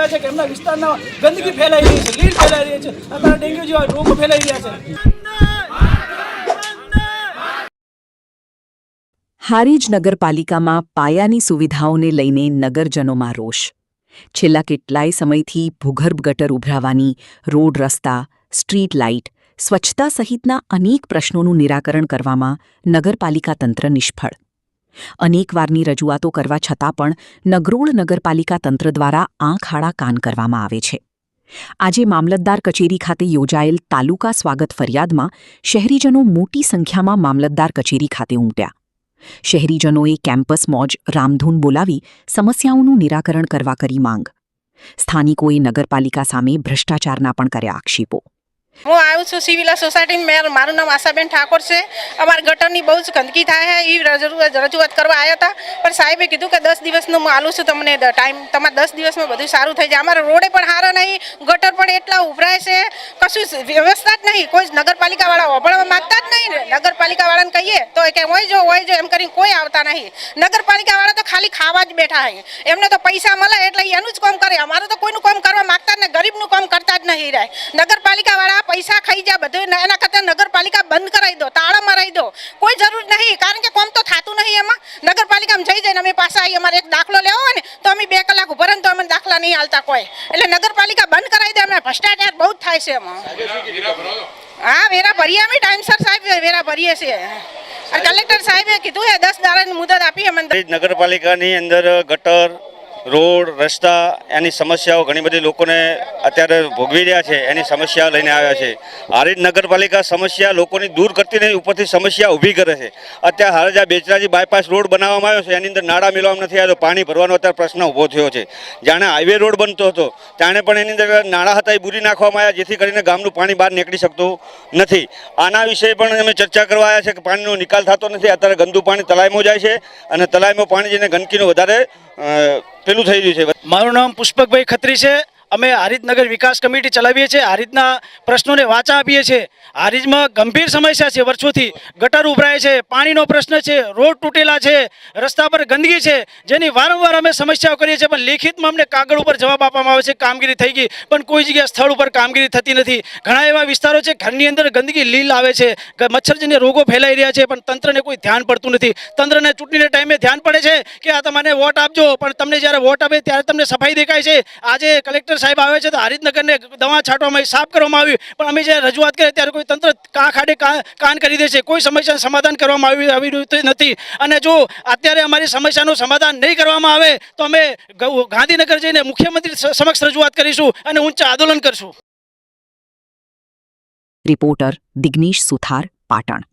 છે કે એમના વિસ્તારના ગંદકી ફેલાઈ રહી છે, લીલ ફેલાઈ રહી છે, અત્યારે ડેન્ગ્યુ જેવા રોગો ફેલાઈ રહ્યા છે। હારીજ નગરપાલિકામાં પાયાની સુવિધાઓને લઈને નગરજનોમાં રોષ। છેલ્લા કેટલાય સમયથી ભૂગર્ભ ગટર ઉભરાવાની, રોડ રસ્તા, સ્ટ્રીટ લાઇટ, સ્વચ્છતા સહિતના અનેક પ્રશ્નોનું નિરાકરણ કરવામાં નગરપાલિકા તંત્ર નિષ્ફળ। અનેકવારની રજૂઆતો કરવા છતાં પણ નગરોળ નગરપાલિકા તંત્ર દ્વારા આંખ આડા કાન કરવામાં આવે છે। આજે મામલતદાર કચેરી ખાતે યોજાયેલ તાલુકા સ્વાગત ફરિયાદમાં શહેરીજનો મોટી સંખ્યામાં મામલતદાર કચેરી ખાતે ઉમટ્યા। શહેરીજનોએ કેમ્પસ મોજ રામધૂન બોલાવી સમસ્યાઓનું નિરાકરણ કરવા કરી માંગ। સ્થાનિકોએ નગરપાલિકા સામે ભ્રષ્ટાચારના પણ કર્યા આક્ષેપો। હું આવું છું સિવિલ સોસાયટી મારું નામ આશાબેન ઠાકોર છે। અમારા ગટરની બહુ જ ગંદકી થાય છે, એ રજૂઆત કરવા આવ્યા હતા, પણ સાહેબે કીધું કે 10 દિવસનું હું આલું છું તમને ટાઈમ, તમારે 10 દિવસમાં બધું સારું થઈ જાય। અમારા રોડે પણ સારો નહીં, ગટર પણ એટલા ઉભરાય છે, કશું વ્યવસ્થા જ નહીં। કોઈ નગરપાલિકાવાળા ઓભળવા માગતા જ નહીં ને। નગરપાલિકાવાળાને કહીએ તો કે હોય જો એમ કરીને કોઈ આવતા નહીં। નગરપાલિકાવાળા તો ખાલી ખાવા જ બેઠા છે, એમને તો પૈસા મળે એટલે એનું જ કામ કરે। અમારે તો કોઈનું કામ કરવા માગતા જ નહીં, ગરીબનું કામ કરતા જ નહીં રહે। નગરપાલિકાવાળા પૈસા ખાઈ જાય બધું, એના કરતાં નગરપાલિકા બંધ કરાવી દો, તાળા મરાવી દો, કોઈ જરૂર નહીં, કારણ કે કોમ તો થતું નહીં એમાં। નગરપાલિકામાં જઈને અમે પાછા આવી, અમારે એક દાખલો લેવો હોય ને તો અમે 2 કલાક ઉભા રહીને તો અમે દાખલા નહીં હાલતા કોઈ, એટલે નગરપાલિકા બંધ કરાવી દે। અમે ભ્રષ્ટાચાર બહુ જ થાય છે એમાં। હા, વેરા ભરીએ અમે ટાઈમસર સાહેબ, વેરા ભરીએ છીએ। કલેક્ટર સાહેબે કીધું છે 10 દાડાની મુદત આપી અમને। નગરપાલિકાની અંદર ગટર, રોડ, રસ્તા એની સમસ્યાઓ ઘણી બધી લોકોને અત્યારે ભોગવી રહ્યા છે, એની સમસ્યા લઈને આવ્યા છે। હારીજ નગરપાલિકા સમસ્યા લોકોની દૂર કરતી નહીં, ઉપરથી સમસ્યા ઊભી કરે છે। અત્યારે હાલ જ આ બેચરાજી બાયપાસ રોડ બનાવવામાં આવ્યો છે, એની અંદર નાળા મિલવામાં નથી આવ્યો, પાણી ભરવાનો અત્યારે પ્રશ્ન ઊભો થયો છે। જાણે હાઈવે રોડ બનતો હતો ત્યારે પણ એની અંદર નાળા હતા એ બૂરી નાખવામાં આવ્યા, જેથી કરીને ગામનું પાણી બહાર નીકળી શકતું નથી। આના વિશે પણ અમે ચર્ચા કરવા આવ્યા છે કે પાણીનો નિકાલ થતો નથી। અત્યારે ગંદુ પાણી તલાઈમાં જાય છે અને તલાઈમાં પાણી જઈને ગંદકીનું વધારે પેલું થઈ રહ્યું છે। મારું નામ પુષ્પકભાઈ ખત્રી છે। અમે હારીજ નગર વિકાસ કમિટી ચલાવીએ છીએ, હારીજના પ્રશ્નોને વાચા આપીએ છીએ। હારીજમાં ગંભીર સમસ્યા છે, વર્ષોથી ગટર ઉભરાય છે, પાણીનો પ્રશ્ન છે, રોડ તૂટેલા છે, રસ્તા પર ગંદકી છે, જેની વારંવાર અમે સમસ્યાઓ કરીએ છીએ, પણ લેખિતમાં અમને કાગળ ઉપર જવાબ આપવામાં આવે છે કામગીરી થઈ ગઈ, પણ કોઈ જગ્યાએ સ્થળ ઉપર કામગીરી થતી નથી। ઘણા એવા વિસ્તારો છે ઘરની અંદર ગંદકી લીલ આવે છે, મચ્છરજન્ય રોગો ફેલાઈ રહ્યા છે, પણ તંત્રને કોઈ ધ્યાન પડતું નથી। તંત્રને ચૂંટણીના ટાઈમે ધ્યાન પડે છે કે આ તમારે વોટ આપજો, પણ તમને જ્યારે વોટ આપે ત્યારે તમને સફાઈ દેખાય છે। આજે કલેક્ટર સાહેબ આવે છે તો હારીજ નગરને દવા છાંટવામાં સાફ કરવામાં આવ્યું, પણ અમે જ્યારે રજૂઆત કરીએ ત્યારે કોઈ તંત્ર ખાડે કાન કરી દે છે, કોઈ સમસ્યાનું સમાધાન કરવામાં આવી રહ્યું નથી। અને જો અત્યારે અમારી સમસ્યાનું સમાધાન નહીં કરવામાં આવે તો અમે ગાંધીનગર જઈને મુખ્યમંત્રી સમક્ષ રજૂઆત કરીશું અને ઊંચા આંદોલન કરશું। રિપોર્ટર દિગ્નેશ સુથાર, પાટણ।